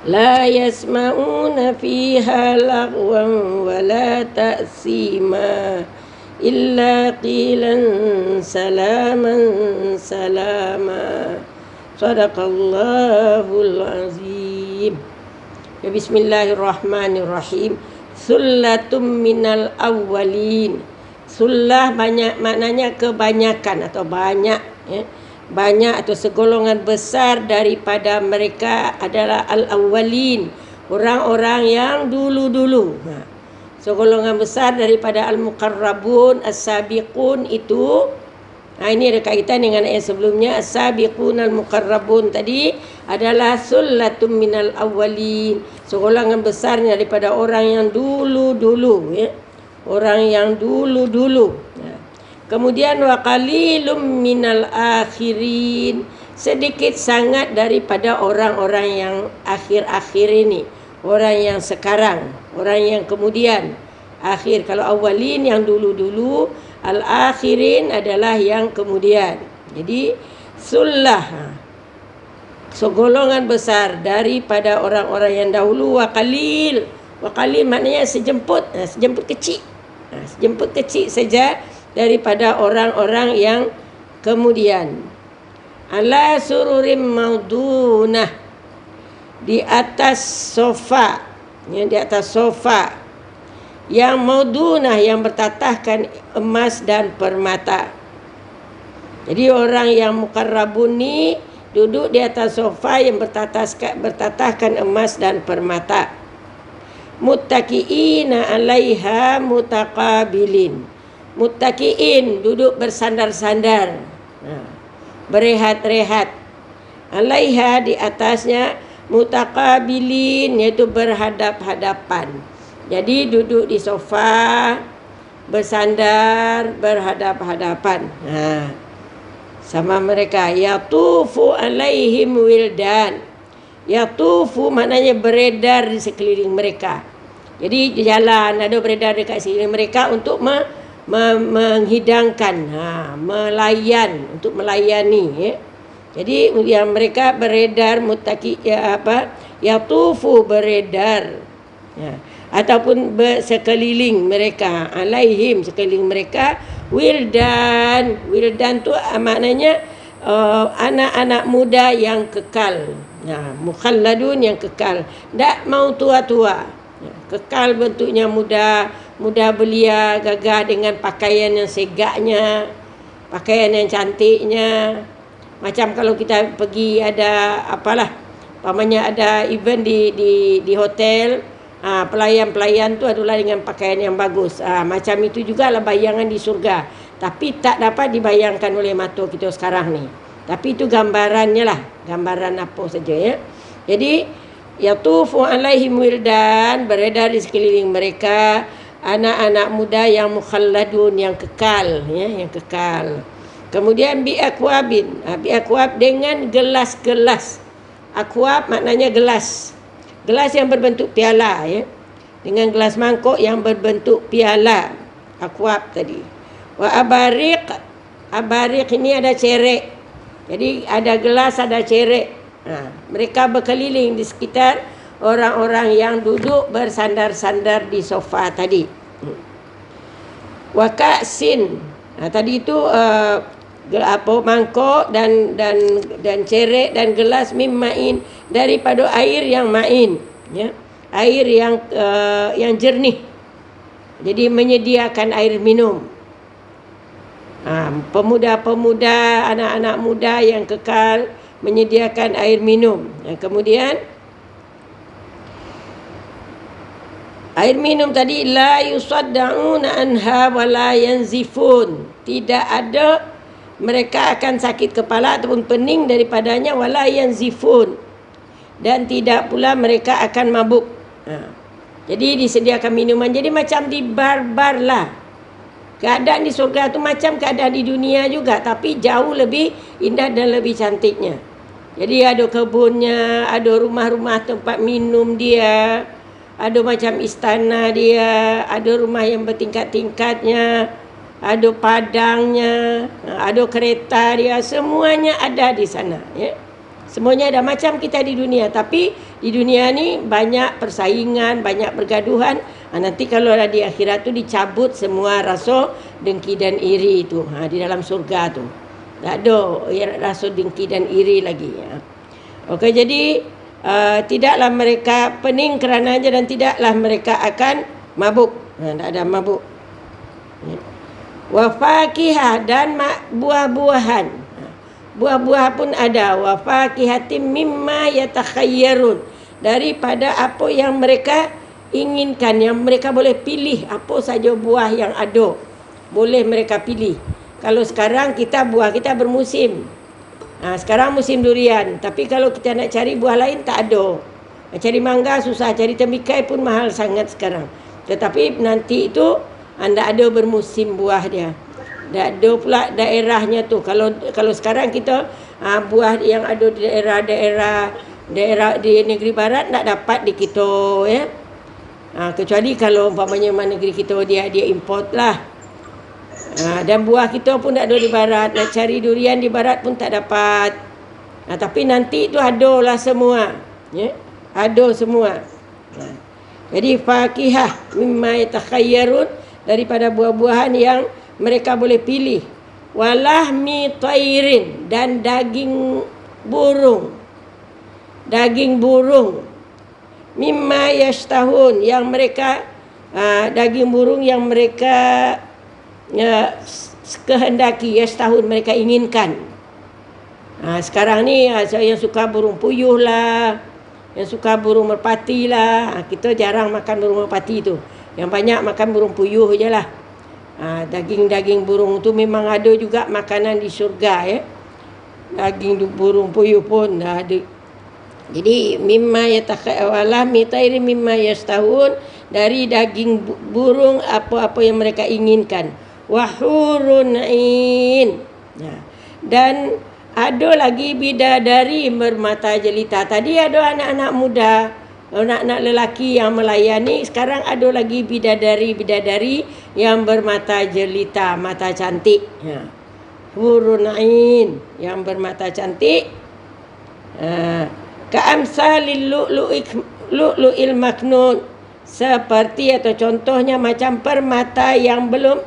لا يسمعون فيها لغوا ولا تأثيما إلا قيلا سلاما سلاما صدق الله العظيم. Bismillahirrahmanirrahim. Sullatum minal awwalin. Sullah banyak, maknanya kebanyakan atau banyak, ya. Banyak atau segolongan besar daripada mereka adalah al-awwalin, orang-orang yang dulu-dulu. Segolongan besar daripada al-muqarrabun, as-sabiqun itu. Ini ada kaitan dengan ayat sebelumnya. As-sabiqun al-muqarrabun tadi adalah sullatum minal awwalin, segolongan besar daripada orang yang dulu-dulu, ya. Orang yang dulu-dulu. Kemudian wa qalilum minal akhirin, sedikit sangat daripada orang-orang yang akhir-akhir ini, orang yang sekarang, orang yang kemudian. Akhir, kalau awalin yang dulu-dulu, al-akhirin adalah yang kemudian. Jadi sullah, segolongan besar daripada orang-orang yang dahulu. Wa qalil, wa qalil maknanya sejemput, sejemput kecil, sejemput kecil saja daripada orang-orang yang kemudian. Ala sururim maudunah, di atas sofa, ya, di atas sofa yang maudunah, yang bertatahkan emas dan permata. Jadi orang yang muqarrabun ni duduk di atas sofa yang bertatahkan emas dan permata. Muttaqiina 'alaiha mutaqabilin. Muttaqiin, duduk bersandar-sandar, berehat-rehat. 'Alaiha, di atasnya, mutaqabilin, iaitu berhadap-hadapan. Jadi duduk di sofa, bersandar, berhadap-hadapan. Sama mereka. Yatufu 'alaihim wildan. Yatufu maknanya beredar di sekeliling mereka. Jadi jalan, ada beredar dekat sekeliling mereka untuk menghidangkan, melayan, untuk melayani, ya. Jadi yang mereka beredar, muttaqi, yatufu, beredar, ya. Ataupun sekeliling mereka, alaihim, sekeliling mereka, wildan. Wildan tu maknanya anak-anak muda yang kekal, mukhalladun, yang kekal, tak mau tua-tua, kekal, bentuknya muda, muda belia, gagah, dengan pakaian yang segaknya, pakaian yang cantiknya. Macam kalau kita pergi ada apalah, pamannya ada event di hotel, pelayan-pelayan tu adalah dengan pakaian yang bagus. Macam itu jugalah bayangan di surga, tapi tak dapat dibayangkan oleh mata kita sekarang ni. Tapi itu gambarannya lah, gambaran apa saja, ya. Jadi yatufu alaihim wildan, beredar di sekeliling mereka anak-anak muda yang mukhalladun, yang kekal, ya, yang kekal. Kemudian bi akwabin, bi akwab, dengan gelas-gelas. Akwab maknanya gelas, gelas yang berbentuk piala, ya, dengan gelas mangkuk yang berbentuk piala, akwab tadi. Wa abariq, abariq ini ada cerek. Jadi ada gelas, ada cerek. Mereka berkeliling di sekitar orang-orang yang duduk bersandar-sandar di sofa tadi. Wa ka'sin, tadi itu mangkok dan cerek dan gelas, mimmain, daripada air yang main, ya, air yang jernih. Jadi menyediakan air minum. Pemuda-pemuda, anak-anak muda yang kekal menyediakan air minum. Kemudian air minum tadi, la yusaddauna anha wa la yanzifun, tidak ada, mereka akan sakit kepala ataupun pening daripadanya, wala yanzifun, dan tidak pula mereka akan mabuk. Jadi disediakan minuman. Jadi macam di bar-bar lah. Keadaan di surga tu macam keadaan di dunia juga, tapi jauh lebih indah dan lebih cantiknya. Jadi ada kebunnya, ada rumah-rumah tempat minum dia, ada macam istana dia, ada rumah yang bertingkat-tingkatnya, ada padangnya, ada kereta dia, semuanya ada di sana, ya. Semuanya ada macam kita di dunia, tapi Di dunia ni banyak persaingan, banyak pergaduhan. Nanti kalau di akhirat tu dicabut semua rasa dengki dan iri tu. Di dalam surga tu tak ada rasa dengki dan iri lagi. Okey, jadi tidaklah mereka pening kerananya dan tidaklah mereka akan mabuk. Tak ada mabuk. Wa fakihah, dan buah-buahan. Buah-buah pun ada. Wa fakihatim mimma yatakhayyarun, daripada apa yang mereka inginkan, yang mereka boleh pilih apa saja buah yang ada. Boleh mereka pilih. Kalau sekarang buah kita bermusim. Sekarang musim durian. Tapi kalau kita nak cari buah lain tak ada. Cari mangga susah, cari temikai pun mahal sangat sekarang. Tetapi nanti itu anda ada bermusim buah dia. Tak ada pula daerahnya tu. Kalau sekarang kita buah yang ada di daerah di negeri barat tak dapat di kita, ya. Kecuali kalau umpamanya negeri kita dia import lah. Dan buah kita pun tak ada di barat. Nak cari durian di barat pun tak dapat. Tapi nanti tu ada lah semua, ya? Ada semua. Jadi fakihah mimma yatakhayyarun, daripada buah-buahan yang mereka boleh pilih. Walahmi tairin, dan daging burung. Daging burung. Mimma yashtahun, yang mereka daging burung yang mereka kehendaki, yashtahun, mereka inginkan. Sekarang ni yang suka burung puyuh lah, yang suka burung merpati lah. Kita jarang makan burung merpati tu. Yang banyak makan burung puyuh je lah. Daging-daging burung tu memang ada juga makanan di syurga, ya. Daging burung puyuh pun ada. Jadi mimma yatakhayyala mitairi mimma yastahun, dari daging burung apa-apa yang mereka inginkan. Wahurun ain. Dan ada lagi bidadari bermata jelita. Tadi ada anak-anak muda, anak-anak lelaki yang melayani. Sekarang ada lagi bidadari yang bermata jelita, mata cantik. Hurun ain, yang bermata cantik. Ka'amsalil lu'lu'il maknun, seperti atau contohnya macam permata yang belum.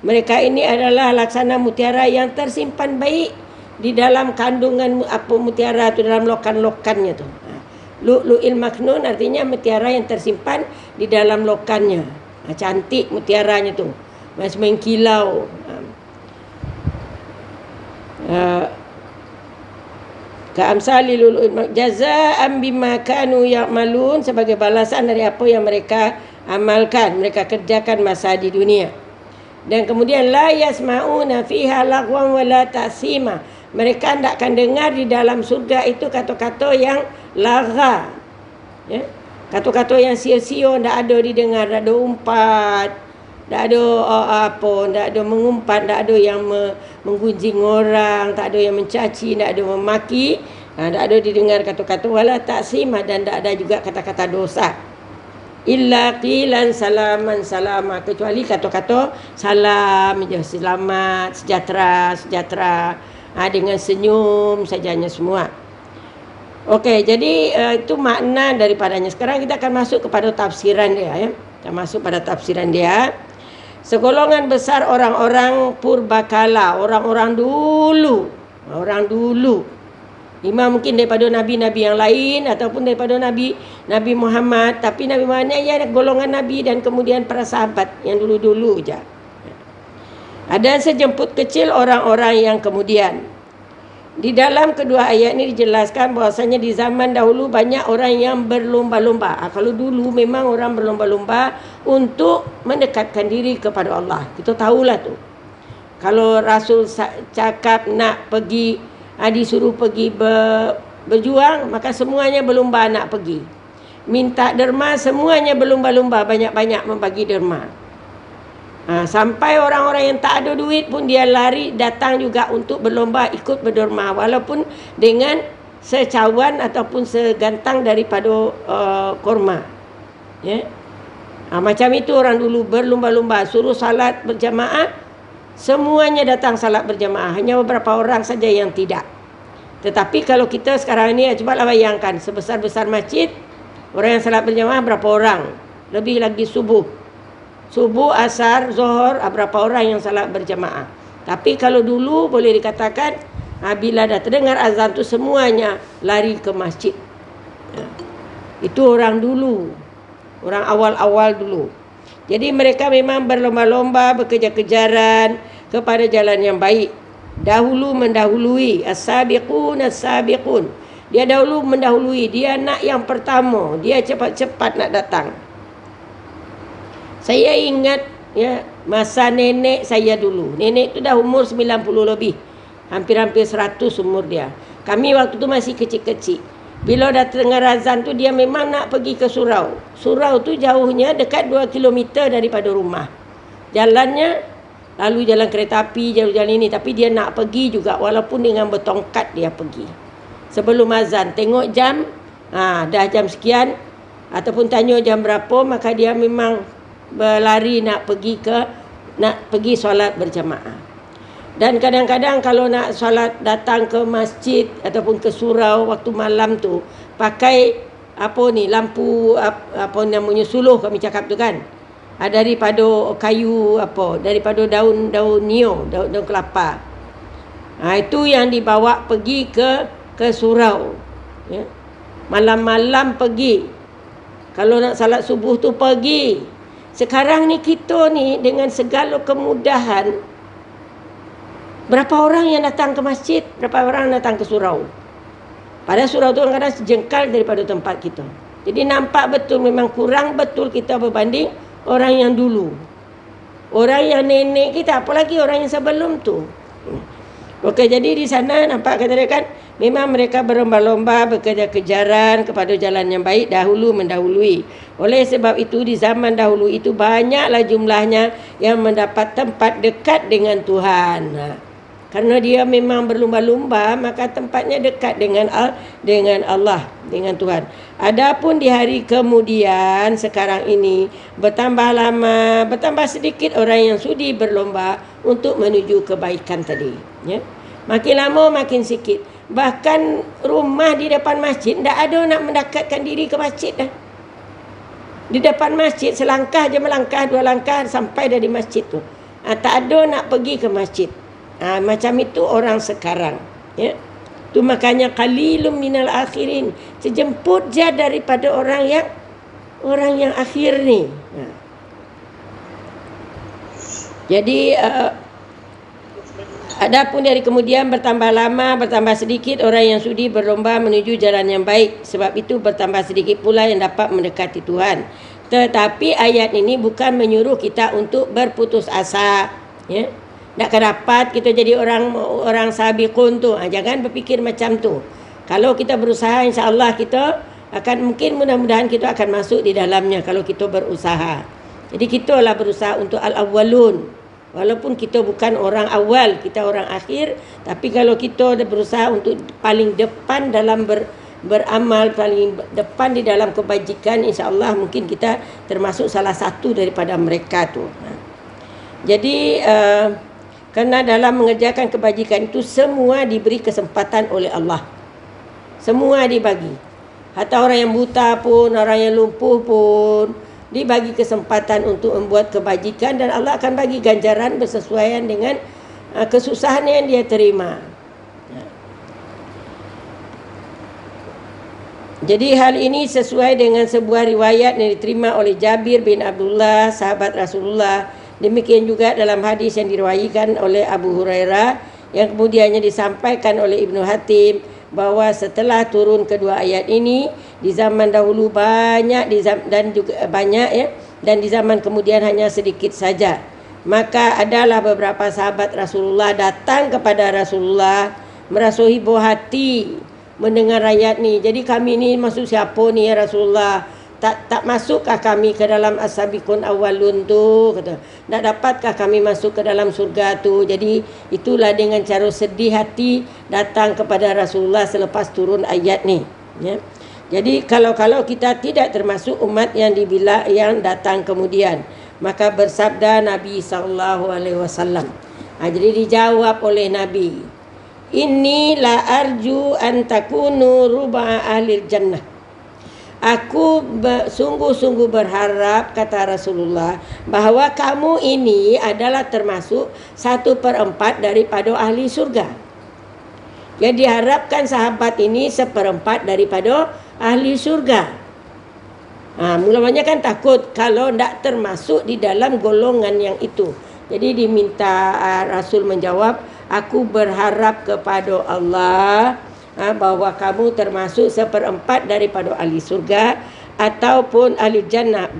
Mereka ini adalah laksana mutiara yang tersimpan baik di dalam kandungan mutiara tu, dalam lokan-lokannya tu. Lu'lu'il maknun artinya mutiara yang tersimpan di dalam lokannya. Cantik mutiaranya tu, macam mengkilau. Ka'amsalil jazaa'an bima kanu ya'malun, sebagai balasan dari apa yang mereka amalkan, mereka kerjakan masa di dunia. Dan kemudian la yasma'una fiha lagwan wala ta'sima, mereka tidak akan dengar di dalam surga itu kata-kata yang lagha, ya? Kata-kata yang sia-sia tidak ada didengar, tidak ada umpat, tidak ada tidak ada mengumpat, tidak ada yang menggunjing orang, tak ada yang mencaci, tidak ada memaki, tidak ada didengar kata-kata wala ta'sima, dan tidak ada juga kata-kata dosa. Illa qilan salaman salama, kecuali kata-kata salam je, selamat, sejahtera, dengan senyum sajanya semua. Okey, jadi itu makna daripadanya. Sekarang kita akan masuk kepada tafsiran dia, ya. Kita masuk pada tafsiran dia. Segolongan besar orang-orang purbakala, orang-orang dulu. Imam mungkin daripada nabi-nabi yang lain ataupun daripada Nabi Muhammad, tapi Nabi Muhammad ni ada golongan nabi dan kemudian para sahabat yang dulu-dulu je. Ada sejemput kecil orang-orang yang kemudian. Di dalam kedua ayat ni dijelaskan bahawasanya di zaman dahulu banyak orang yang berlomba-lomba. Kalau dulu memang orang berlomba-lomba untuk mendekatkan diri kepada Allah. Kita tahulah tu. Kalau Rasul cakap nak pergi, disuruh pergi berjuang, maka semuanya berlomba nak pergi. Minta derma, semuanya berlomba-lomba banyak-banyak membagi derma. Sampai orang-orang yang tak ada duit pun dia lari datang juga untuk berlomba ikut berderma, walaupun dengan secawan ataupun segantang daripada korma, ya. Macam itu orang dulu berlomba-lomba. Suruh salat berjamaah, semuanya datang salat berjamaah, hanya beberapa orang saja yang tidak. Tetapi kalau kita sekarang ni, cubalah bayangkan sebesar-besar masjid, orang yang salat berjamaah berapa orang? Lebih lagi subuh, asar, zuhur, berapa orang yang salat berjamaah? Tapi kalau dulu boleh dikatakan, bila dah terdengar azan tu semuanya lari ke masjid. Itu orang dulu, orang awal-awal dulu. Jadi mereka memang berlomba-lomba, berkejar-kejaran kepada jalan yang baik. Dahulu mendahului, as-sabiqun. Dia dahulu mendahului, dia nak yang pertama, dia cepat-cepat nak datang. Saya ingat masa nenek saya dulu. Nenek tu dah umur 90 lebih. Hampir-hampir 100 umur dia. Kami waktu tu masih kecil-kecil. Bila dah dengar azan tu, dia memang nak pergi ke surau. Surau tu jauhnya dekat 2 km daripada rumah. Jalannya, lalu jalan kereta api, jalan ini. Tapi dia nak pergi juga, walaupun dengan bertongkat dia pergi. Sebelum azan, tengok jam, dah jam sekian, ataupun tanya jam berapa, maka dia memang berlari nak pergi solat berjamaah. Dan kadang-kadang kalau nak solat, datang ke masjid ataupun ke surau waktu malam tu, pakai lampu suluh kami cakap tu kan. Daripada kayu daripada daun nio, daun kelapa. Itu yang dibawa pergi ke surau. Ya. Malam-malam pergi. Kalau nak salat subuh tu pergi. Sekarang ni kita ni dengan segala kemudahan, berapa orang yang datang ke masjid, berapa orang datang ke surau. Pada surau tu kadang-kadang sejengkal daripada tempat kita. Jadi nampak betul, memang kurang betul kita berbanding orang yang dulu. Orang yang nenek kita, apalagi orang yang sebelum tu. Okey, jadi di sana nampak katakan memang mereka berlomba-lomba, berkejar-kejaran kepada jalan yang baik, dahulu mendahului. Oleh sebab itu di zaman dahulu itu banyaklah jumlahnya yang mendapat tempat dekat dengan Tuhan. Karena dia memang berlumba-lumba, maka tempatnya dekat dengan Allah, dengan Tuhan. Adapun di hari kemudian, sekarang ini, bertambah lama, bertambah sedikit orang yang sudi berlomba untuk menuju kebaikan tadi. Ya? Makin lama, makin sikit. Bahkan rumah di depan masjid, tak ada nak mendekatkan diri ke masjid dah. Di depan masjid, selangkah je melangkah, 2 langkah sampai dah di masjid tu. Tak ada nak pergi ke masjid. Macam itu orang sekarang. Ya. Tu makanya qalilum minal akhirin. Sejemput je daripada orang yang akhir ni. Jadi adapun dari kemudian bertambah lama, bertambah sedikit orang yang sudi berlomba menuju jalan yang baik. Sebab itu bertambah sedikit pula yang dapat mendekati Tuhan. Tetapi ayat ini bukan menyuruh kita untuk berputus asa. Ya. Takkan dapat kita jadi orang sabiqun tu. Jangan berfikir macam tu. Kalau kita berusaha, insya-Allah kita akan, mungkin mudah-mudahan kita akan masuk di dalamnya kalau kita berusaha. Jadi kita lah berusaha untuk al-awwalun. Walaupun kita bukan orang awal, kita orang akhir, tapi kalau kita berusaha untuk paling depan dalam beramal, paling depan di dalam kebajikan, insya-Allah mungkin kita termasuk salah satu daripada mereka tu. Jadi kerana dalam mengerjakan kebajikan itu semua diberi kesempatan oleh Allah. Semua dibagi. Hatta orang yang buta pun, orang yang lumpuh pun dibagi kesempatan untuk membuat kebajikan, dan Allah akan bagi ganjaran bersesuaian dengan kesusahan yang dia terima. Jadi hal ini sesuai dengan sebuah riwayat yang diterima oleh Jabir bin Abdullah, sahabat Rasulullah. Demikian juga dalam hadis yang diriwayatkan oleh Abu Hurairah yang kemudiannya disampaikan oleh Ibnu Hatim, bahawa setelah turun kedua ayat ini, di zaman dahulu banyak dan di zaman kemudian hanya sedikit saja. Maka adalah beberapa sahabat Rasulullah datang kepada Rasulullah merasa hibur hati mendengar ayat ni. Jadi kami ni maksud siapa ni ya Rasulullah? Tak masukkah kami ke dalam as-sabiqun awwalun tu, kata. Tak dapatkah kami masuk ke dalam surga tu? Jadi itulah dengan cara sedih hati datang kepada Rasulullah selepas turun ayat ni, ya. Jadi kalau kita tidak termasuk umat yang datang kemudian, maka bersabda Nabi sallallahu alaihi wasallam. Jadi dijawab oleh Nabi, inni la arju an takunu ruba ahli jannah. Aku sungguh-sungguh berharap, kata Rasulullah, bahawa kamu ini adalah termasuk 1/4 daripada ahli surga. Jadi diharapkan sahabat ini 1/4 daripada ahli surga. Mula-mulanya kan takut kalau tidak termasuk di dalam golongan yang itu. Jadi diminta Rasul menjawab, aku berharap kepada Allah bahawa kamu termasuk 1/4 daripada ahli surga ataupun ahli jannah,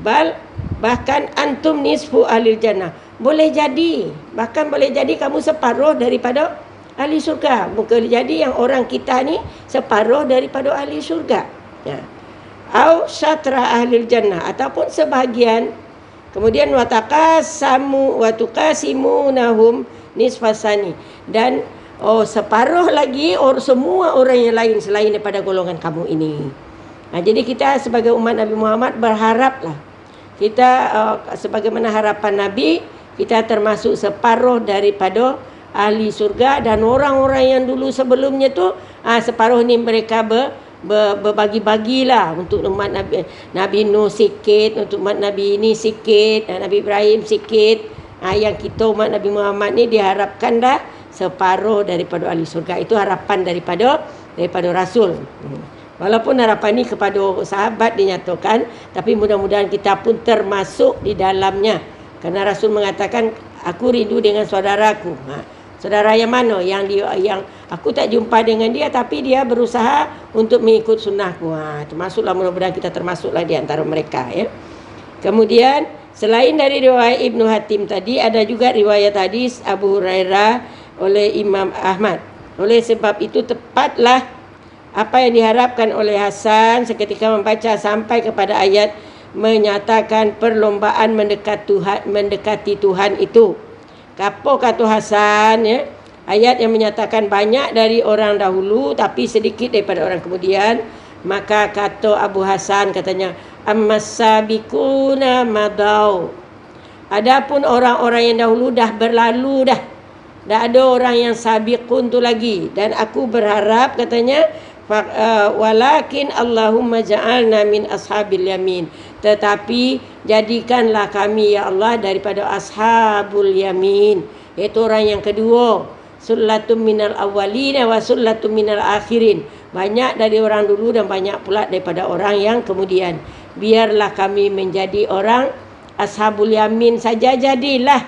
bahkan antum nisfu ahli jannah. Boleh jadi, bahkan boleh jadi kamu separuh daripada ahli surga. Bukan jadi yang orang kita ni separuh daripada ahli surga. Au syatra ahli jannah, ataupun sebahagian. Kemudian watukasimunahum nisfasani, dan separuh lagi semua orang yang lain selain daripada golongan kamu ini. Jadi kita sebagai umat Nabi Muhammad berharaplah, kita sebagaimana harapan Nabi, kita termasuk separuh daripada ahli surga. Dan orang-orang yang dulu sebelumnya tu separuh ni mereka berbagi-bagilah untuk umat Nabi Nuh sikit, untuk umat Nabi ini sikit, Nabi Ibrahim sikit. Yang kita umat Nabi Muhammad ni diharapkan dah separuh daripada ahli surga. Itu harapan daripada Rasul. Walaupun harapan ni kepada sahabat dinyatakan, tapi mudah-mudahan kita pun termasuk di dalamnya. Kerana Rasul mengatakan, aku rindu dengan saudaraku. Saudara yang mana? Yang aku tak jumpa dengan dia, tapi dia berusaha untuk mengikut sunnahku. Termasuklah, mudah-mudahan kita termasuklah di antara mereka. Kemudian selain dari riwayat Ibnu Hatim tadi, ada juga riwayat hadis Abu Hurairah oleh Imam Ahmad. Oleh sebab itu tepatlah apa yang diharapkan oleh Hasan seketika membaca sampai kepada ayat menyatakan perlombaan mendekati Tuhan itu. Apa kata Hasan? Ayat yang menyatakan banyak dari orang dahulu tapi sedikit daripada orang kemudian. Maka kata Abu Hasan, katanya, Ammas-sabiquna madau. Adapun orang-orang yang dahulu dah berlalu dah. Dah ada orang yang sabiqun tu lagi. Dan aku berharap, katanya, walakin Allahumma ja'alna min ashabil yamin. Tetapi jadikanlah kami, ya Allah, daripada ashabul yamin, iaitu orang yang kedua. Sullatum minal awwalin wa sullatum minal akhirin. Banyak dari orang dulu dan banyak pula daripada orang yang kemudian. Biarlah kami menjadi orang ashabul yamin saja jadilah.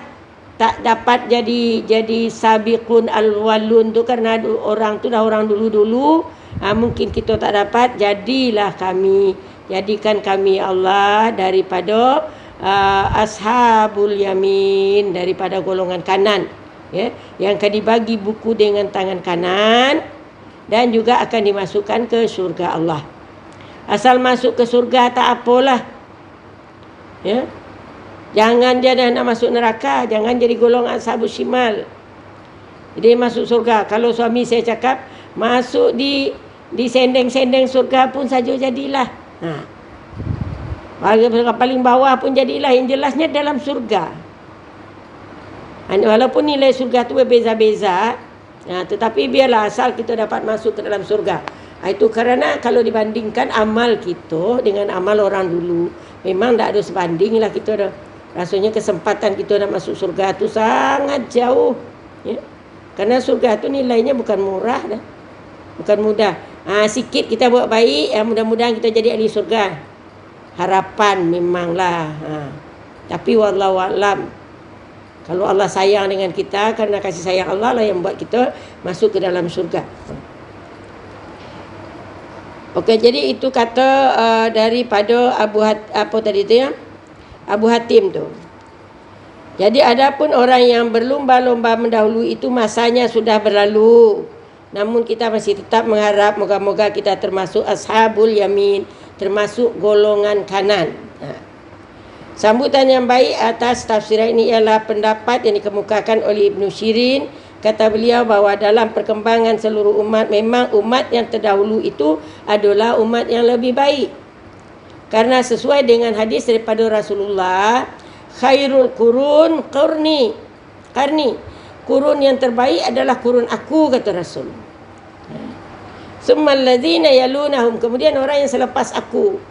Tak dapat jadi sabiqun al-walun tu kerana orang tu dah orang dulu-dulu. Mungkin kita tak dapat, jadilah kami, jadikan kami Allah daripada ashabul yamin, daripada golongan kanan, yang akan dibagi buku dengan tangan kanan dan juga akan dimasukkan ke syurga Allah. Asal masuk ke syurga tak apalah, jangan dia dah nak masuk neraka, jangan jadi golongan ashabul shimal. Jadi masuk syurga. Kalau suami saya cakap masuk di sendeng-sendeng surga pun saja jadilah. Paling bawah pun jadilah. Yang jelasnya dalam surga. Walaupun nilai surga tu berbeza-beza, tetapi biarlah asal kita dapat masuk ke dalam surga. Itu kerana kalau dibandingkan amal kita dengan amal orang dulu, memang tak ada sebanding lah kita dah. Rasanya kesempatan kita nak masuk surga tu sangat jauh. Kerana surga tu nilainya bukan murah dah. Bukan mudah. Sikit kita buat baik, mudah-mudahan kita jadi ahli surga. Harapan memanglah. Tapi wallahu a'lam. Kalau Allah sayang dengan kita, kerana kasih sayang Allah lah yang buat kita masuk ke dalam surga. Okey, jadi itu kata daripada Abu Hatim tu. Jadi adapun orang yang berlomba-lomba mendahului itu masanya sudah berlalu. Namun kita masih tetap mengharap moga-moga kita termasuk ashabul yamin, termasuk golongan kanan. Sambutan yang baik atas tafsiran ini ialah pendapat yang dikemukakan oleh Ibnu Shirin. Kata beliau bahawa dalam perkembangan seluruh umat, memang umat yang terdahulu itu adalah umat yang lebih baik. Karena sesuai dengan hadis daripada Rasulullah, khairul qurun qarni. Kurun yang terbaik adalah kurun aku, kata Rasul. Summal ladzina yalunahum, kemudian orang yang selepas aku.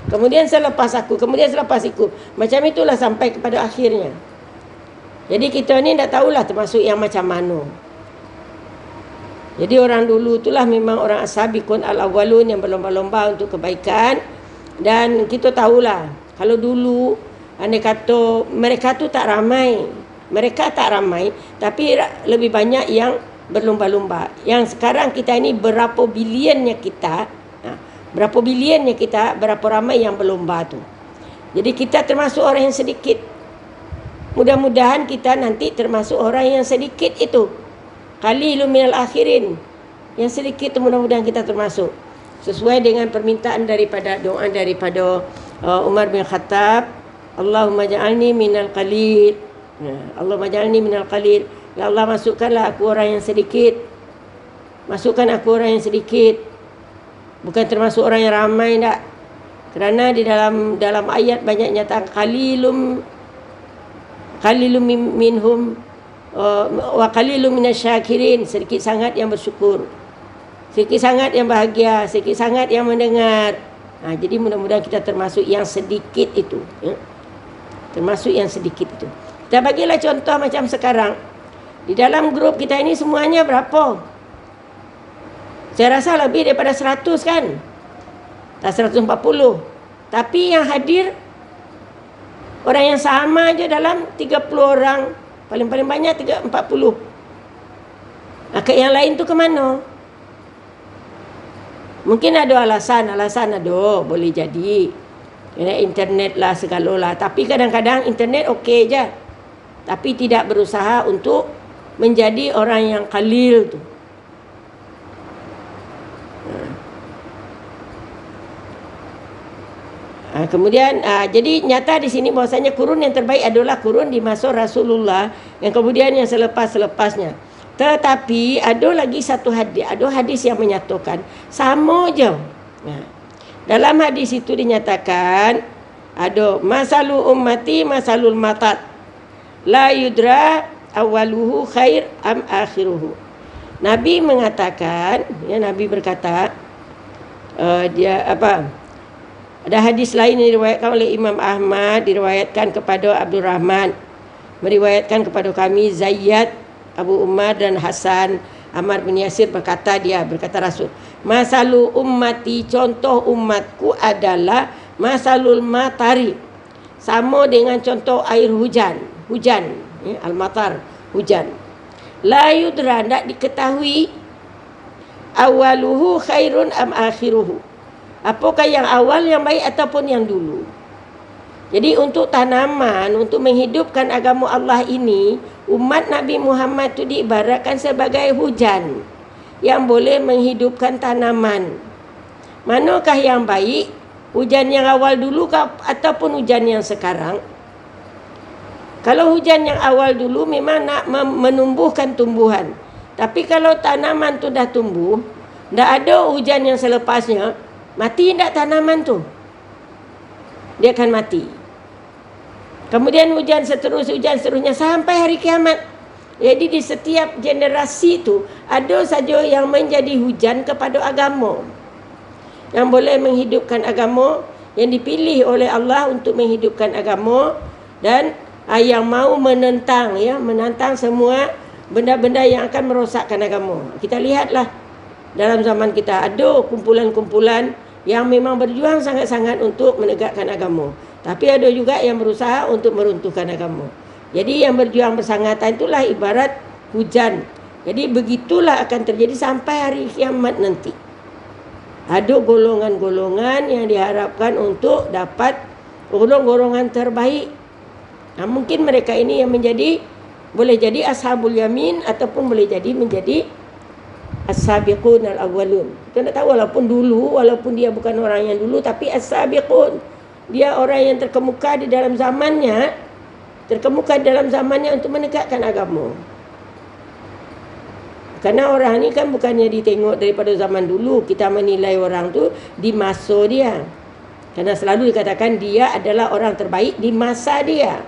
Kemudian selepas aku, kemudian selepas aku. Macam itulah sampai kepada akhirnya. Jadi kita ni tak tahulah termasuk yang macam mana. Jadi orang dulu itulah memang orang as-sabiqun al-awwalun yang berlomba-lomba untuk kebaikan. Dan kita tahulah kalau dulu andai kata mereka tu tak ramai. Mereka tak ramai tapi lebih banyak yang berlomba-lomba. Yang sekarang kita ini berapa biliannya kita, berapa biliannya kita, berapa ramai yang berlomba tu. Jadi kita termasuk orang yang sedikit. Mudah-mudahan kita nanti termasuk orang yang sedikit itu. Qalilun minal akhirin. Yang sedikit tu mudah-mudahan kita termasuk. Sesuai dengan permintaan daripada doa daripada Umar bin Khattab, Allahumma ja'alni minal qalil. Allahumma ja'alni minal qalil. Ya Allah, masukkanlah aku orang yang sedikit. Masukkan aku orang yang sedikit. Bukan termasuk orang yang ramai tak. Kerana di dalam ayat banyak nyata qalilum minhum wa qalilun minasyakirin, sedikit sangat yang bersyukur, sedikit sangat yang bahagia, sedikit sangat yang mendengar. Jadi mudah-mudahan kita termasuk yang sedikit itu, termasuk yang sedikit itu. Kita bagilah contoh macam sekarang. Di dalam grup kita ini semuanya berapa? Saya rasa lebih daripada 100 kan? Tak 140. Tapi yang hadir orang yang sama aja dalam 30 orang. Paling-paling banyak 40. Yang lain tu ke mana? Mungkin ada alasan ada, boleh jadi. Internet lah segala lah. Tapi kadang-kadang internet okey je. Tapi tidak berusaha untuk menjadi orang yang qalil tu. Kemudian jadi nyata di sini bahwasanya kurun yang terbaik adalah kurun di masa Rasulullah, yang kemudian yang selepas-lepasnya. Tetapi ada lagi satu hadis, ada hadis yang menyatakan sama je. Dalam hadis itu dinyatakan ada masalu ummati masalul matat la yudra awaluhu khair am akhiruhu. Nabi mengatakan, Nabi berkata, ada hadis lain yang diriwayatkan oleh Imam Ahmad, diriwayatkan kepada Abdul Rahman, meriwayatkan kepada kami Zayyad, Abu Umar dan Hasan Ammar bin Yasir, berkata Rasul, masalu ummati, contoh umatku adalah masalul matari, sama dengan contoh air hujan, al-matar, hujan. La yudra, tak diketahui awaluhu khairun am akhiruhu, apakah yang awal yang baik ataupun yang dulu. Jadi untuk tanaman, untuk menghidupkan agama Allah ini, umat Nabi Muhammad itu diibaratkan sebagai hujan yang boleh menghidupkan tanaman. Manakah yang baik? Hujan yang awal dulu ataupun hujan yang sekarang? Kalau hujan yang awal dulu memang nak menumbuhkan tumbuhan. Tapi kalau tanaman tu dah tumbuh, tak ada hujan yang selepasnya, mati tak tanaman tu? Dia akan mati. Kemudian hujan seterusnya sampai hari kiamat. Jadi di setiap generasi tu ada saja yang menjadi hujan kepada agama, yang boleh menghidupkan agama, yang dipilih oleh Allah untuk menghidupkan agama, dan yang mau menentang semua benda-benda yang akan merosakkan agama. Kita lihatlah dalam zaman kita ada kumpulan-kumpulan yang memang berjuang sangat-sangat untuk menegakkan agama. Tapi ada juga yang berusaha untuk meruntuhkan agama. Jadi yang berjuang bersangatan itulah ibarat hujan. Jadi begitulah akan terjadi sampai hari kiamat nanti. Ada golongan-golongan yang diharapkan untuk dapat golongan terbaik. Mungkin mereka ini yang boleh jadi ashabul yamin ataupun boleh jadi menjadi as-sabiqun al-awwalun. Kita tak tahu, walaupun dia bukan orang yang dulu, tapi as-sabiqun, dia orang yang terkemuka di dalam zamannya untuk menegakkan agama. Karena orang ni kan bukannya ditengok daripada zaman dulu, kita menilai orang tu di masa dia. Karena selalu dikatakan dia adalah orang terbaik di masa dia.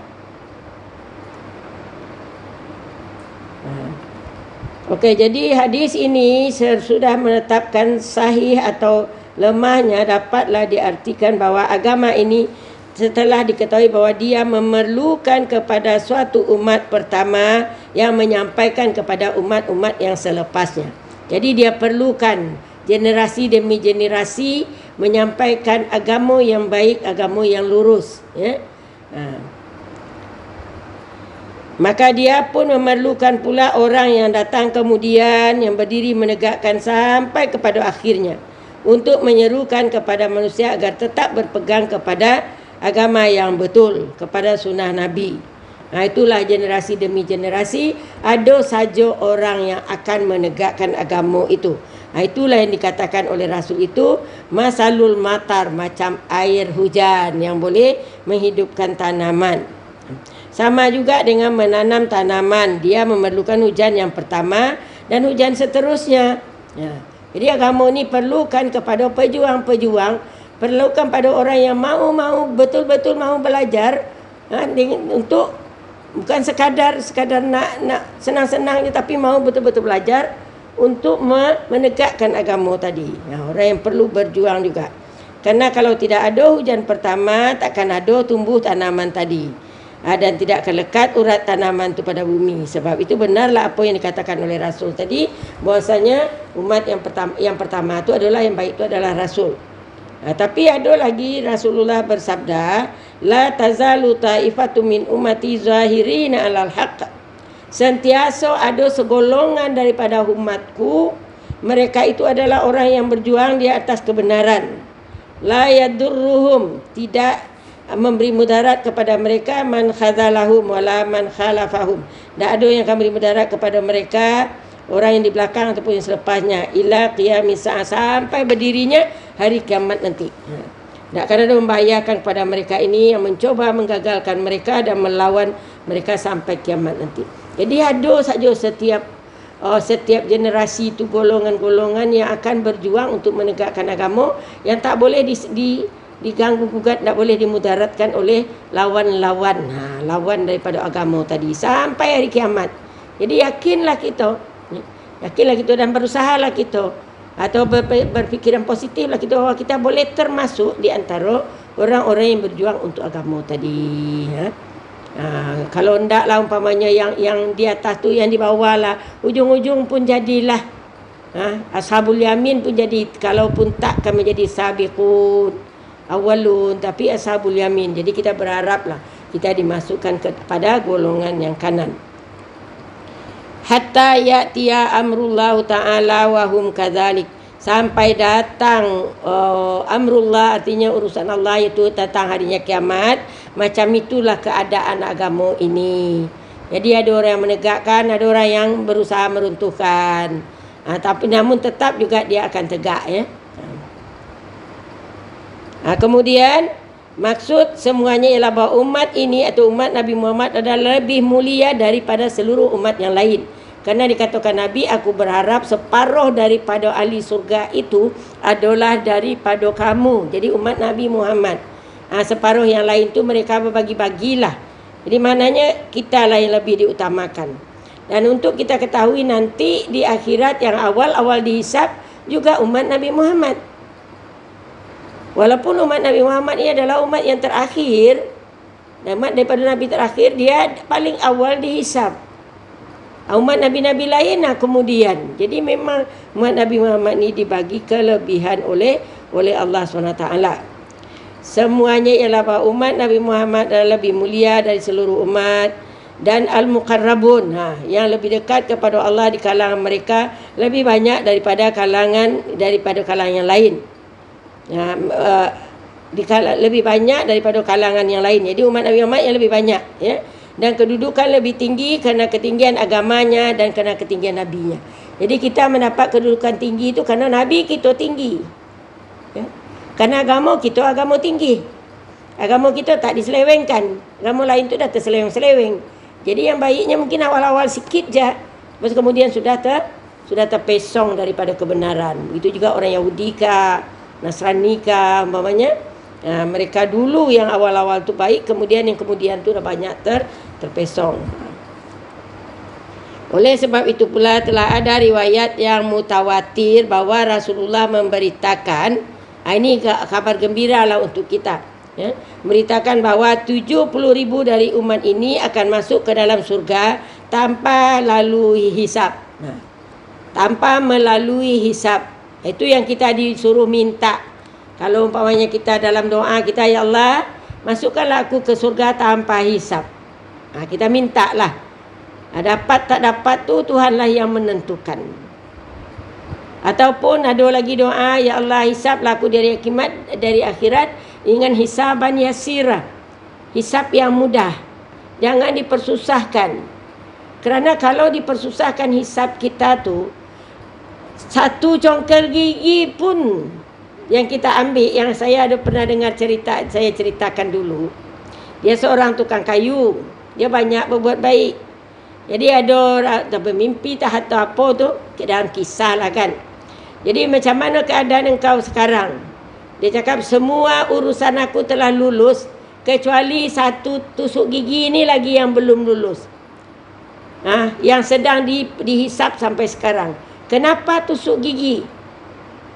Okey, jadi hadis ini sudah menetapkan sahih atau lemahnya dapatlah diartikan bahawa agama ini setelah diketahui bahawa dia memerlukan kepada suatu umat pertama yang menyampaikan kepada umat-umat yang selepasnya. Jadi dia perlukan generasi demi generasi menyampaikan agama yang baik, agama yang lurus, ya. Maka dia pun memerlukan pula orang yang datang kemudian yang berdiri menegakkan sampai kepada akhirnya untuk menyerukan kepada manusia agar tetap berpegang kepada agama yang betul, kepada sunnah Nabi. Itulah generasi demi generasi ada saja orang yang akan menegakkan agama itu. Itulah yang dikatakan oleh Rasul itu masalul matar, macam air hujan yang boleh menghidupkan tanaman. Sama juga dengan menanam tanaman, dia memerlukan hujan yang pertama dan hujan seterusnya. Jadi agama ni perlukan kepada pejuang-pejuang, perlukan pada orang yang mahu betul-betul mahu belajar, untuk bukan sekadar nak senang-senang je, tapi mahu betul-betul belajar untuk menegakkan agama tadi. Orang yang perlu berjuang juga. Karena kalau tidak ada hujan pertama, takkan ada tumbuh tanaman tadi. Dan tidak akan lekat urat tanaman itu pada bumi. Sebab itu benarlah apa yang dikatakan oleh Rasul tadi, bahwasanya umat yang pertama itu adalah yang baik, itu adalah Rasul. Tapi ada lagi Rasulullah bersabda, la tazalu ta'ifatu min ummati zahirina 'alal haqq. Sentiasa ada segolongan daripada umatku, mereka itu adalah orang yang berjuang di atas kebenaran. La yadurruhum, tidak memberi mudarat kepada mereka man khazalahum wala man khalafahum. Tak ada yang akan beri mudarat kepada mereka, orang yang di belakang ataupun yang selepasnya, ila qiyamis sa'a, sampai berdirinya hari kiamat nanti. Tak akan ada membahayakan kepada mereka ini yang mencoba menggagalkan mereka dan melawan mereka sampai kiamat nanti. Jadi ada saja setiap generasi itu golongan-golongan yang akan berjuang untuk menegakkan agama, yang tak boleh diganggu gugat, tak boleh dimudaratkan oleh lawan-lawan, lawan daripada agama tadi sampai hari kiamat. Jadi yakinlah kita dan berusahalah kita, atau berfikiran positiflah kita, bahawa kita boleh termasuk di antara orang-orang yang berjuang untuk agama tadi. Kalau ndaklah umpamanya yang di atas tu, yang di bawah lah, ujung-ujung pun jadilah ashabul yamin pun jadi, kalaupun tak kami jadi sabiqun awalun, tapi ashabul yamin. Jadi kita berharaplah kita dimasukkan kepada golongan yang kanan. Hatta ya'tiya amrullah ta'ala wa hum kadzalik, sampai datang amrullah, artinya urusan Allah, itu datang harinya kiamat. Macam itulah keadaan agama ini. Jadi ada orang yang menegakkan, ada orang yang berusaha meruntuhkan, tapi namun tetap juga dia akan tegak, ya. Kemudian maksud semuanya ialah bahawa umat ini atau umat Nabi Muhammad adalah lebih mulia daripada seluruh umat yang lain. Kerana dikatakan Nabi, aku berharap separuh daripada ahli surga itu adalah daripada kamu. Jadi umat Nabi Muhammad. Separuh yang lain tu mereka berbagi-bagilah. Jadi maknanya kita lah yang lebih diutamakan. Dan untuk kita ketahui nanti di akhirat yang awal-awal dihisap juga umat Nabi Muhammad. Walaupun umat Nabi Muhammad ini adalah umat yang terakhir, umat daripada Nabi terakhir, dia paling awal dihisap. Umat Nabi-Nabi lain kemudian. Jadi memang umat Nabi Muhammad ini dibagi kelebihan oleh Allah SWT. Semuanya ialah bahawa umat Nabi Muhammad adalah lebih mulia dari seluruh umat. Dan al-muqarrabun, yang lebih dekat kepada Allah di kalangan mereka lebih banyak daripada kalangan yang lain. Lebih banyak daripada kalangan yang lain. Jadi umat Nabi Muhammad yang lebih banyak, ya. Dan kedudukan lebih tinggi kerana ketinggian agamanya dan kerana ketinggian nabinya. Jadi kita mendapat kedudukan tinggi itu kerana nabi kita tinggi, ya. Kerana agama kita agama tinggi. Agama kita tak diselewengkan. Agama lain tu dah terseleweng-seleweng. Jadi yang baiknya mungkin awal-awal sikit je, lepas kemudian sudah terpesong daripada kebenaran. Itu juga orang Yahudi kah, Nasrani kah, umpamanya, mereka dulu yang awal-awal tu baik, kemudian yang kemudian tu dah banyak terpesong. Oleh sebab itu pula telah ada riwayat yang mutawatir bahawa Rasulullah memberitakan, ini kabar gembira lah untuk kita, ya, memberitakan bahawa 70,000 dari umat ini akan masuk ke dalam surga tanpa lalui hisab. Tanpa melalui hisab. Itu yang kita disuruh minta. Kalau umpamanya kita dalam doa kita, ya Allah, masukkanlah aku ke surga tanpa hisab. Kita minta lah. Dapat tak dapat tu Tuhanlah yang menentukan. Ataupun ada lagi doa, ya Allah, hisablah aku dari akhirat dengan hisaban yasirah, hisab yang mudah, jangan dipersusahkan. Kerana kalau dipersusahkan hisab kita tu, satu congkel gigi pun yang kita ambil, yang saya ada pernah dengar cerita, saya ceritakan dulu. Dia seorang tukang kayu, dia banyak berbuat baik. Jadi ada orang bermimpi tak atau apa tu, dalam kisah lah kan. Jadi macam mana keadaan engkau sekarang? Dia cakap, semua urusan aku telah lulus, kecuali satu tusuk gigi ni lagi yang belum lulus. Yang sedang dihisap sampai sekarang. Kenapa tusuk gigi?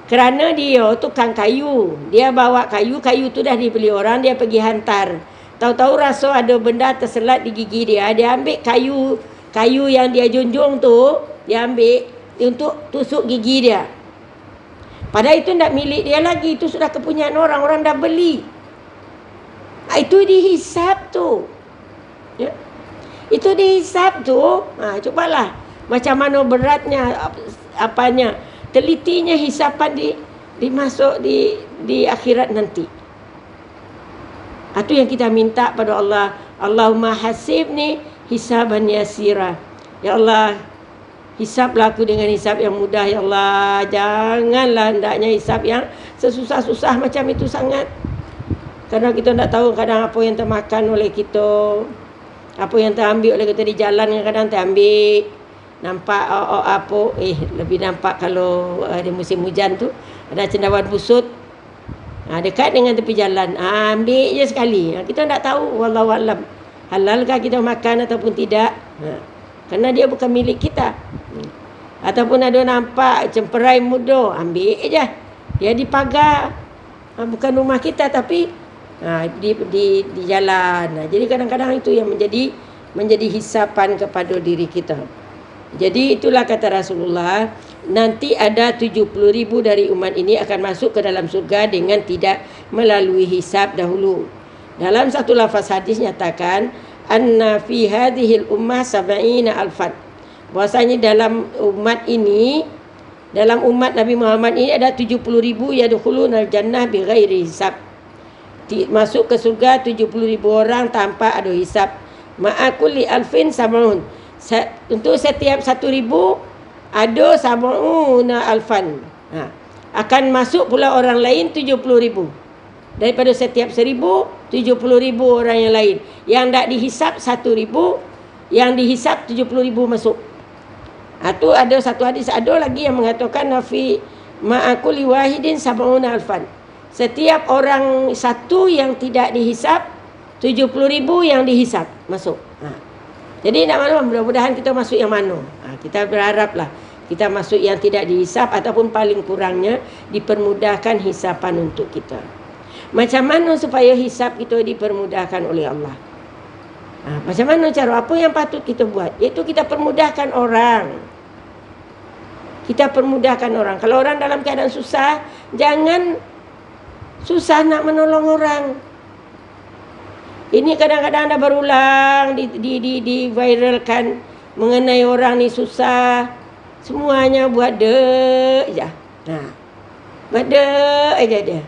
Kerana dia tukang kayu. Dia bawa kayu tu dah dibeli orang, dia pergi hantar. Tahu-tahu rasa ada benda terselat di gigi dia. Dia ambil kayu yang dia junjung tu, dia ambil untuk tusuk gigi dia. Padahal itu tak milik dia lagi, itu sudah kepunyaan orang dah beli. Itu dihisap tu, ya. Itu dihisap tu. Cobalah macam mana beratnya, apanya, telitinya hisapan dimasuk di akhirat nanti. Itu yang kita minta pada Allah. Allahumma hasibni hisaban yasira. Ya Allah, hisablah aku dengan hisab yang mudah, ya Allah. Janganlah hendaknya hisab yang sesusah-susah macam itu sangat. Kerana kita tak tahu kadang apa yang termakan oleh kita, apa yang terambil oleh kita di jalan, kadang terambil. Nampak lebih nampak kalau ada musim hujan tu, ada cendawan busut dekat dengan tepi jalan. Ambil je sekali. Kita tak tahu, wallahu alam, halalkah kita makan ataupun tidak. Kerana dia bukan milik kita. Ataupun ada nampak cemperai muda, ambil je. Dia di pagar, bukan rumah kita tapi di jalan. Jadi kadang-kadang itu yang menjadi hisapan kepada diri kita. Jadi itulah kata Rasulullah, nanti ada 70,000 dari umat ini akan masuk ke dalam surga dengan tidak melalui hisab dahulu. Dalam satu lafaz hadis nyatakan, anna fi hadhil ummah 70 alfan. Bahasanya dalam umat ini, dalam umat Nabi Muhammad ini ada 70,000 yadkhulunal jannah bighairi hisab. Masuk ke surga 70,000 orang tanpa ada hisab. Ma'a kulli alfin samun. Untuk setiap 1,000 ada sab'una alfan. Akan masuk pula orang lain 70,000. Daripada setiap 1,000, 70,000 orang yang lain. Yang tak dihisap 1,000, yang dihisap 70,000 masuk. Itu ada satu hadis, ada lagi yang mengatakan nafi ma'akuli wahidin sab'una alfan. Setiap orang satu yang tidak dihisap, 70,000 yang dihisap masuk. Jadi nak mana, mudah-mudahan kita masuk yang mana. Kita berharaplah kita masuk yang tidak dihisap, ataupun paling kurangnya dipermudahkan hisapan untuk kita. Macam mana supaya hisap kita dipermudahkan oleh Allah? Macam mana cara, apa yang patut kita buat? Iaitu kita permudahkan orang. Kita permudahkan orang. Kalau orang dalam keadaan susah, jangan susah nak menolong orang. Ini kadang-kadang dah berulang di-viralkan mengenai orang ni susah. Semuanya buat dek je. Buat dek aja dia.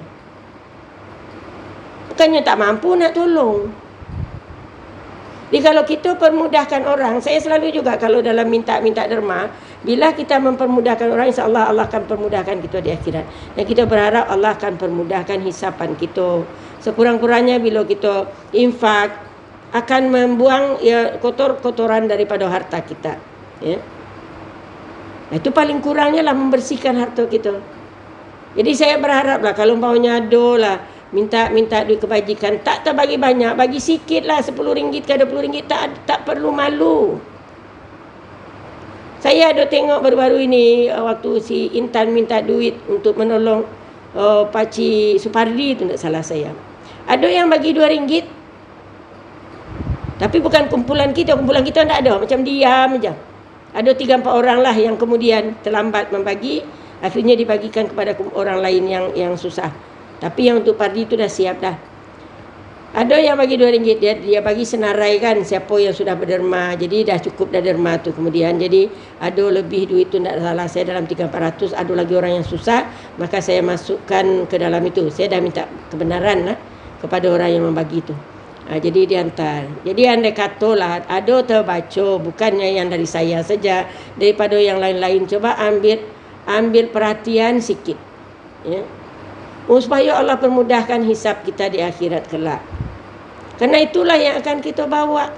Bukannya tak mampu nak tolong. Jadi kalau kita permudahkan orang, saya selalu juga kalau dalam minta derma, bila kita mempermudahkan orang, insya-Allah Allah akan permudahkan kita di akhirat. Dan kita berharap Allah akan permudahkan hisapan kita. Sekurang-kurangnya bila kita infak, akan membuang kotoran daripada harta kita. Ya. Itu paling kurangnya lah membersihkan harta kita. Jadi saya berharaplah kalau umpamanya ada lah minta duit kebajikan, tak terbagi banyak, bagi sikit lah, RM10 ke RM20, tak perlu malu. Saya ada tengok baru-baru ini waktu si Intan minta duit untuk menolong Pakcik Supardi tu, tak salah saya. Ada yang bagi RM2. Tapi bukan kumpulan kita tak ada, macam diam je. Ada 3-4 orang lah yang kemudian terlambat membagi, akhirnya dibagikan kepada orang lain yang susah. Tapi yang untuk Pardi tu dah siap dah. Ada yang bagi RM2, dia bagi senarai kan siapa yang sudah berderma. Jadi dah cukup dah derma tu kemudian. Jadi ada lebih duit tu, tak salah saya dalam 300-400. Ada lagi orang yang susah, maka saya masukkan ke dalam itu. Saya dah minta kebenaran lah kepada orang yang membagi tu. Jadi dihantar. Jadi andai katalah ada terbaca, bukannya yang dari saya saja, daripada yang lain-lain, coba ambil perhatian sikit, ya. Supaya Allah permudahkan hisab kita di akhirat kelak. Karena itulah yang akan kita bawa.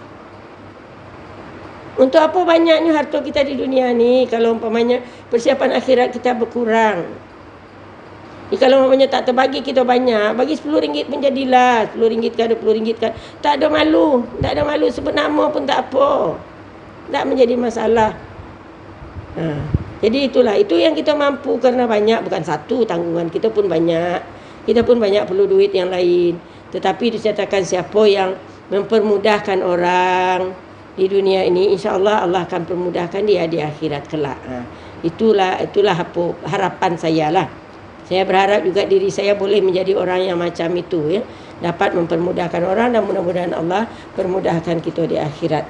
Untuk apa banyaknya harta kita di dunia ni kalau umpamanya persiapan akhirat kita berkurang. Kalau umpamanya tak terbagi kita banyak, bagi RM10 pun jadilah. RM10 ke RM20 ke. Tak ada malu. Tak ada malu, sebut nama pun tak apa. Tak menjadi masalah. Jadi itulah, itu yang kita mampu karena banyak, bukan satu tanggungan. Kita pun banyak. Kita pun banyak perlu duit yang lain. Tetapi diceritakan siapa yang mempermudahkan orang di dunia ini, insya-Allah Allah akan permudahkan dia di akhirat kelak. Itulah apa harapan saya lah. Saya berharap juga diri saya boleh menjadi orang yang macam itu, ya. Dapat mempermudahkan orang dan mudah-mudahan Allah permudahkan kita di akhirat.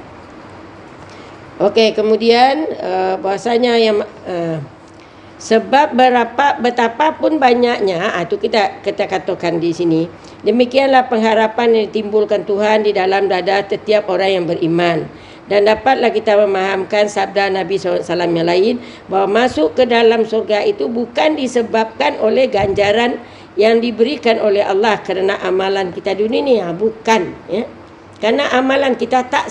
Okey, kemudian bahasanya yang sebab betapapun banyaknya, itu kita katakan di sini. Demikianlah pengharapan yang ditimbulkan Tuhan di dalam dada setiap orang yang beriman. Dan dapatlah kita memahamkan sabda Nabi SAW yang lain, bahawa masuk ke dalam surga itu bukan disebabkan oleh ganjaran yang diberikan oleh Allah kerana amalan kita di dunia ni, bukan, ya. Karena amalan kita tak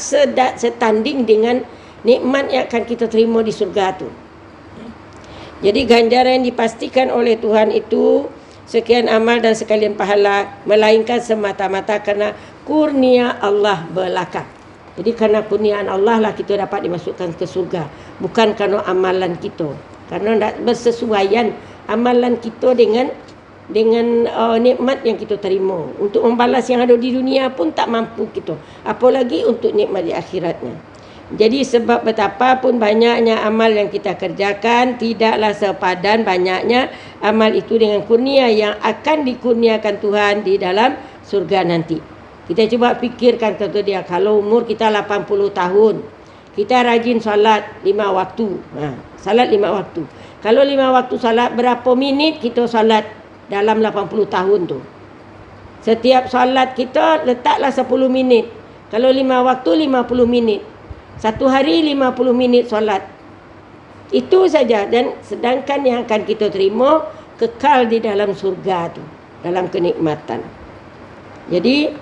setanding dengan nikmat yang akan kita terima di surga tu. Jadi ganjaran yang dipastikan oleh Tuhan itu sekian amal dan sekalian pahala, melainkan semata-mata kerana kurnia Allah belaka. Jadi kerana kurniaan Allah lah kita dapat dimasukkan ke surga, bukan kerana amalan kita. Karena tak bersesuaian amalan kita dengan nikmat yang kita terima. Untuk membalas yang ada di dunia pun tak mampu kita, apalagi untuk nikmat di akhiratnya. Jadi sebab betapapun banyaknya amal yang kita kerjakan, tidaklah sepadan banyaknya amal itu dengan kurnia yang akan dikurniakan Tuhan di dalam surga nanti. Kita cuba fikirkan kata dia, kalau umur kita 80 tahun, kita rajin salat 5 waktu. Salat 5 waktu. Kalau 5 waktu salat, berapa minit kita salat dalam 80 tahun tu? Setiap salat kita letaklah 10 minit. Kalau 5 waktu 50 minit. Satu hari 50 minit solat. Itu saja. Dan sedangkan yang akan kita terima kekal di dalam surga tu, dalam kenikmatan. Jadi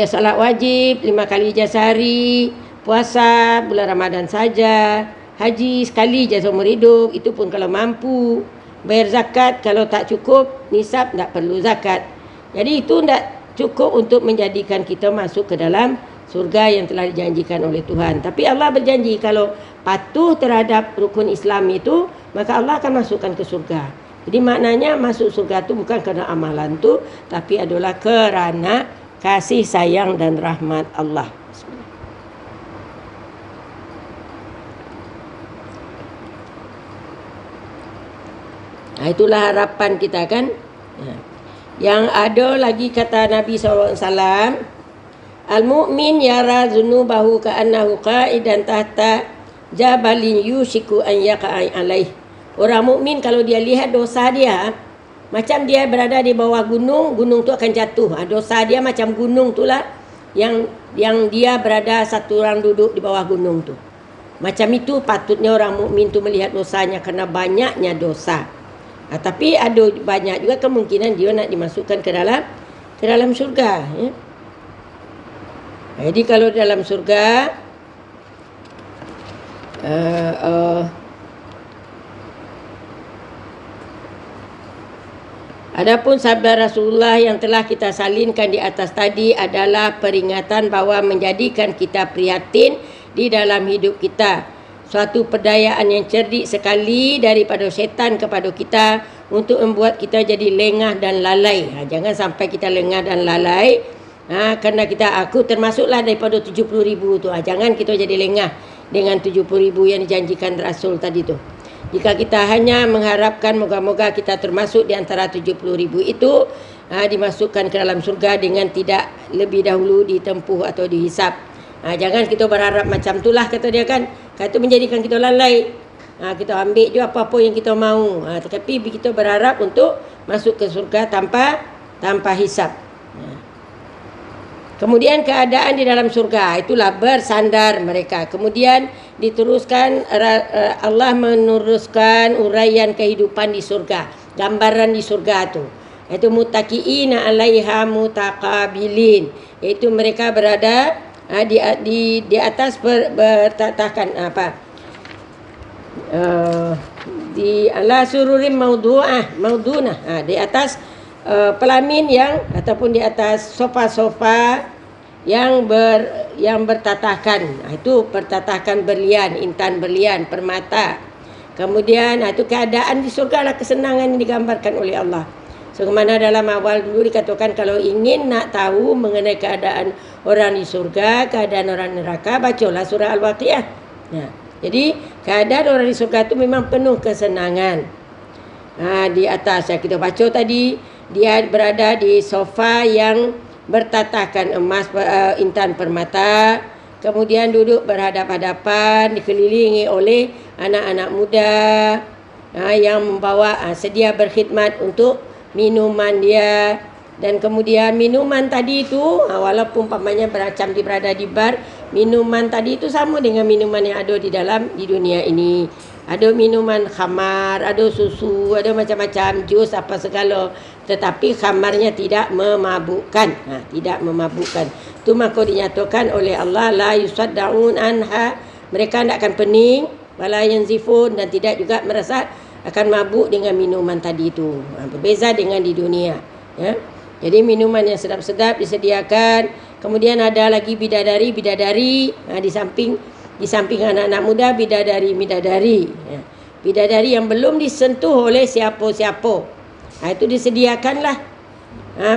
solat wajib 5 kali je sehari, puasa bulan Ramadan saja, haji sekali je seumur hidup, itu pun kalau mampu. Bayar zakat kalau tak cukup nisab, tak perlu zakat. Jadi itu tak cukup untuk menjadikan kita masuk ke dalam surga yang telah dijanjikan oleh Tuhan. Tapi Allah berjanji kalau patuh terhadap rukun Islam itu, maka Allah akan masukkan ke surga. Jadi maknanya masuk surga itu bukan kerana amalan tu, tapi adalah kerana kasih sayang dan rahmat Allah. Itulah harapan kita kan. Yang ada lagi kata Nabi SAW, Al-mu'min yara zunubahu ka'annahu qa'idan tahta jabalin yushiku an yaqa'a alaih. Orang mukmin kalau dia lihat dosa dia, macam dia berada di bawah gunung, gunung tu akan jatuh. Dosa dia macam gunung tu lah, yang dia berada satu orang duduk di bawah gunung tu. Macam itu patutnya orang mukmin tu melihat dosanya, kerana banyaknya dosa. Tapi ada banyak juga kemungkinan dia nak dimasukkan ke dalam syurga, ya. Jadi kalau dalam surga adapun sabda Rasulullah yang telah kita salinkan di atas tadi adalah peringatan bahawa menjadikan kita prihatin di dalam hidup kita suatu perdayaan yang cerdik sekali daripada syaitan kepada kita untuk membuat kita jadi lengah dan lalai. Jangan sampai kita lengah dan lalai. Kerana aku termasuklah daripada 70,000 tu. Jangan kita jadi lengah dengan 70,000 yang dijanjikan Rasul tadi tu. Jika kita hanya mengharapkan moga-moga kita termasuk di antara 70,000 itu, dimasukkan ke dalam surga dengan tidak lebih dahulu ditempuh atau dihisap. Jangan kita berharap macam itulah, kata dia kan. Kata menjadikan kita lalai. Kita ambil je apa-apa yang kita mahu. Tetapi kita berharap untuk masuk ke surga tanpa hisap. Kemudian keadaan di dalam surga, itulah bersandar mereka. Kemudian diteruskan, Allah meneruskan uraian kehidupan di surga, gambaran di surga tu. Iaitu muttaqiina 'alaiha mutaqabilin, iaitu mereka berada di atas bertatahkan di ala sururim maudunah, di atas pelamin yang ataupun di atas sofa-sofa yang bertatahkan. Itu bertatahkan berlian, intan berlian, permata. Kemudian itu keadaan di surga lah, kesenangan yang digambarkan oleh Allah. Sebagaimana dalam awal dulu dikatakan, kalau ingin nak tahu mengenai keadaan orang di surga, keadaan orang neraka, bacalah surah Al-Waqiah. Jadi keadaan orang di surga itu memang penuh kesenangan. Di atas yang kita baca tadi, dia berada di sofa yang bertatahkan emas, intan permata. Kemudian duduk berhadap-hadapan, dikelilingi oleh anak-anak muda yang membawa sedia berkhidmat untuk minuman dia. Dan kemudian minuman tadi itu, walaupun umpamanya macam berada di bar, minuman tadi itu sama dengan minuman yang ada di dunia ini. Ada minuman khamar, ada susu, ada macam-macam jus apa segala. Tetapi khamarnya tidak memabukkan. Tidak memabukkan. Itu maka dinyatakan oleh Allah, la yusaddaun anha. Mereka tidak akan pening, wala yanzifun, dan tidak juga merasa akan mabuk dengan minuman tadi itu. Berbeza dengan di dunia. Jadi minuman yang sedap-sedap disediakan. Kemudian ada lagi bidadari. Di samping anak-anak muda, bidadari. Bidadari yang belum disentuh oleh siapa-siapa. Itu disediakanlah.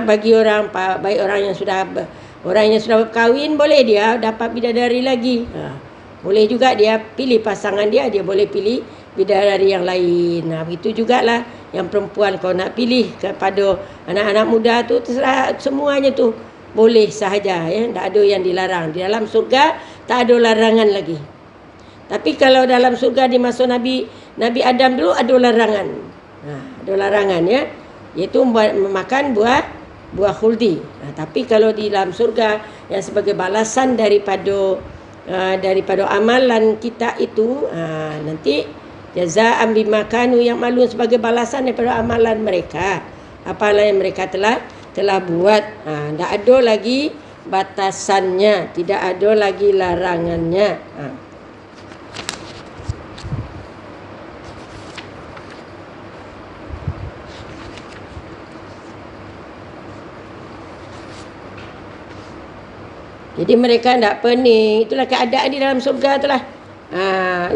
Bagi baik orang yang sudah berkahwin, boleh dia dapat bidadari lagi. Boleh juga dia pilih pasangan dia boleh pilih bidadari yang lain. Begitu jugalah yang perempuan, kalau nak pilih kepada anak-anak muda tu, terserah, semuanya tu boleh sahaja, tak ada yang dilarang. Di dalam surga tak ada larangan lagi. Tapi kalau dalam surga di masa Nabi Adam dulu ada larangan. Ada larangan, iaitu memakan buah khuldi. Tapi kalau di dalam surga yang sebagai balasan daripada amalan kita itu, nanti jazaa'an bima kanu ya'malun, sebagai balasan daripada amalan mereka, apalah yang mereka telah buat. Tak ada lagi batasannya, tidak ada lagi larangannya. Jadi mereka tidak pening. Itulah keadaan di dalam surga itulah.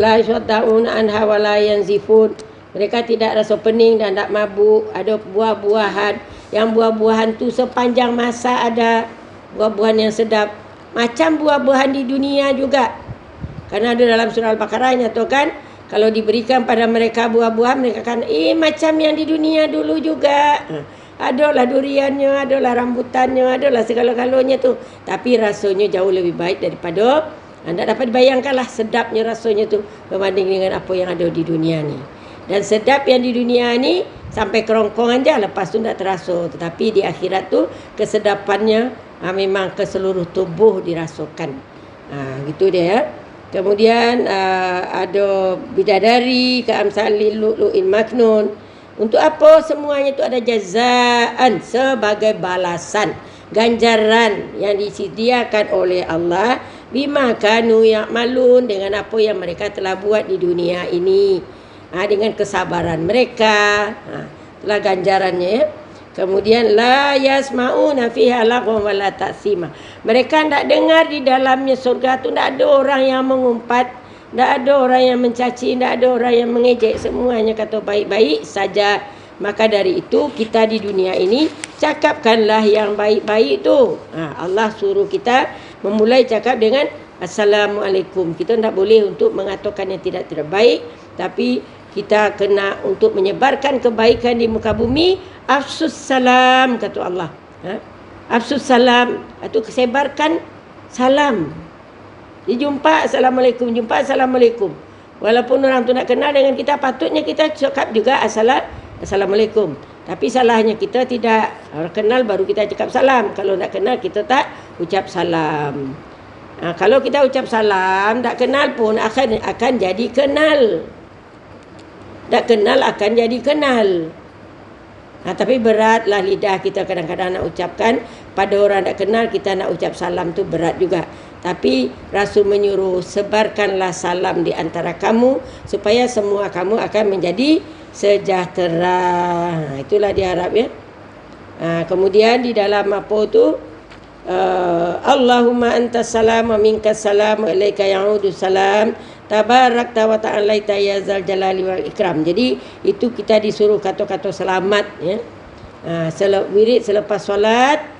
La yusaddaun anha wa la yanzifun. Mereka tidak rasa pening dan tak mabuk. Ada buah-buahan. Yang buah-buahan tu sepanjang masa ada buah-buahan yang sedap. Macam buah-buahan di dunia juga. Kerana ada dalam surah Al-Baqarah nyatakan, kalau diberikan pada mereka buah-buahan, mereka akan macam yang di dunia dulu juga. Adalah duriannya, adalah rambutannya, adalah segala-galanya tu. Tapi rasanya jauh lebih baik daripada, anda dapat bayangkanlah sedapnya rasanya tu berbanding dengan apa yang ada di dunia ni. Dan sedap yang di dunia ni sampai kerongkongan je, lepas tu tak terasa. Tetapi di akhirat tu kesedapannya memang ke seluruh tubuh dirasakan. Gitu dia. Kemudian ada bidadari ka amsalil lu'lu'il maknun. Untuk apa? Semuanya itu ada jazaan, sebagai balasan, ganjaran yang disediakan oleh Allah bima kanu ya'malun, dengan apa yang mereka telah buat di dunia ini. Dengan kesabaran mereka, itulah ganjarannya. Kemudian la yasma'una fiha lagwan wala ta'sima. Mereka tidak dengar di dalamnya surga tu, tidak ada orang yang mengumpat, Tak ada orang yang mencaci, tak ada orang yang mengejek. Semuanya kata baik-baik saja. Maka dari itu kita di dunia ini cakapkanlah yang baik-baik tu. Allah suruh kita memulai cakap dengan Assalamualaikum. Kita tak boleh untuk mengatakan yang tidak baik, tapi kita kena untuk menyebarkan kebaikan di muka bumi. Afsus salam, kata Allah. Afsus salam, itu sebarkan salam. Jumpa Assalamualaikum, jumpa Assalamualaikum. Walaupun orang tu nak kenal dengan kita, patutnya kita cakap juga Assalamualaikum. Tapi salahnya kita tidak. Orang kenal baru kita cakap salam. Kalau tak kenal kita tak ucap salam. Kalau kita ucap salam, tak kenal pun akan jadi kenal. Tak kenal akan jadi kenal. Tapi beratlah lidah kita kadang-kadang nak ucapkan. Pada orang tak kenal kita nak ucap salam tu berat juga. Tapi Rasul menyuruh sebarkanlah salam di antara kamu supaya semua kamu akan menjadi sejahtera. Itulah diharap ya. Kemudian di dalam apa tu? Allahumma antas salam wa minkas salam wa ilaika ya'udu salam tabarakta wa ta'alaita ya zal jalali wal ikram. Jadi itu kita disuruh kata-kata selamat ya. Wirid selepas solat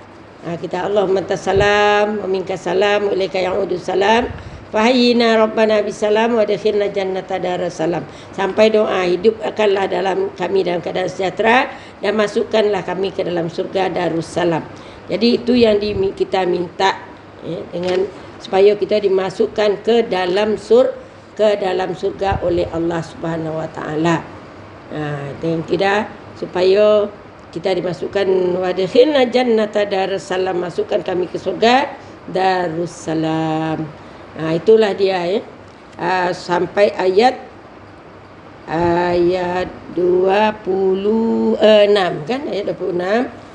kita Allahumma antas salam wa minkas salam wa ilaika ya'udu salam fahayyina rabbana bisalam wa adkhilna jannata darussalam. Sampai doa hidupkanlah dalam kami dalam keadaan sejahtera dan masukkanlah kami ke dalam surga Darussalam. Jadi itu yang kita minta ya, dengan supaya kita dimasukkan ke dalam surga oleh Allah Subhanahu Wa Taala. Dan kita supaya kita dimasukkan wadkhilna jannata darussalam, masukkan kami ke surga Darussalam. Itulah dia ya. Sampai ayat 26 kan, ayat 26.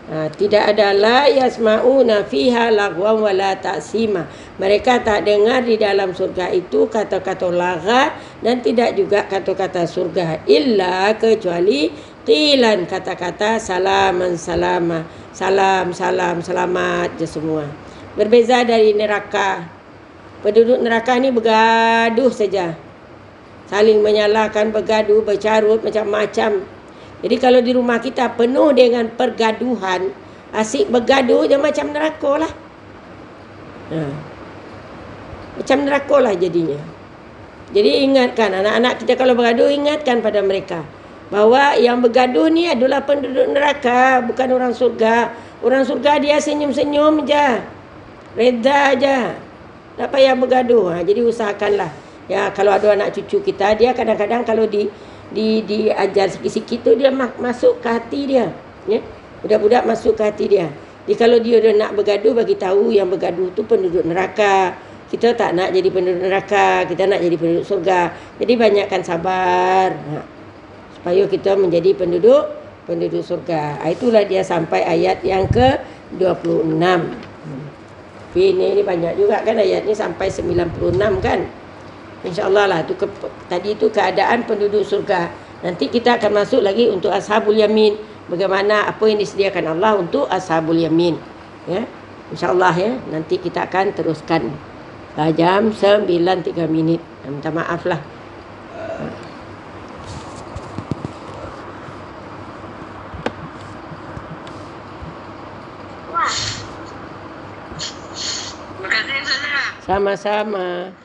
Tidak ada la yasma'una fiha lagwan wala ta'sima. Mereka tak dengar di dalam surga itu kata-kata lagha dan tidak juga kata-kata surga, illa kecuali qilan, kata-kata salaman salama, salam selamat je semua. Berbeza dari neraka. Penduduk neraka ni bergaduh saja, saling menyalahkan, bergaduh, bercarut macam-macam. Jadi kalau di rumah kita penuh dengan pergaduhan, asyik bergaduh je macam neraka lah. Macam neraka lah jadinya. Jadi ingatkan anak-anak kita kalau bergaduh, ingatkan pada mereka bahawa yang bergaduh ni adalah penduduk neraka, bukan orang surga. Orang surga dia senyum-senyum je, reda je, tak payah bergaduh. Jadi usahakanlah. Ya, kalau ada anak cucu kita, dia kadang-kadang kalau diajar sikit-sikit tu dia masuk ke hati dia ya? Budak-budak masuk ke hati dia. Jadi kalau dia dah nak bergaduh, bagi tahu yang bergaduh tu penduduk neraka. Kita tak nak jadi penduduk neraka, kita nak jadi penduduk surga. Jadi banyakkan sabar supaya kita menjadi penduduk surga. Itulah dia sampai ayat yang ke-26. Ini banyak juga kan ayat ni sampai 96 kan. InsyaAllah lah tu tadi itu keadaan penduduk surga. Nanti kita akan masuk lagi untuk ashabul yamin, bagaimana apa yang disediakan Allah untuk ashabul yamin ya. InsyaAllah ya, nanti kita akan teruskan jam 9.03. Minta maaf lah. Sama-sama.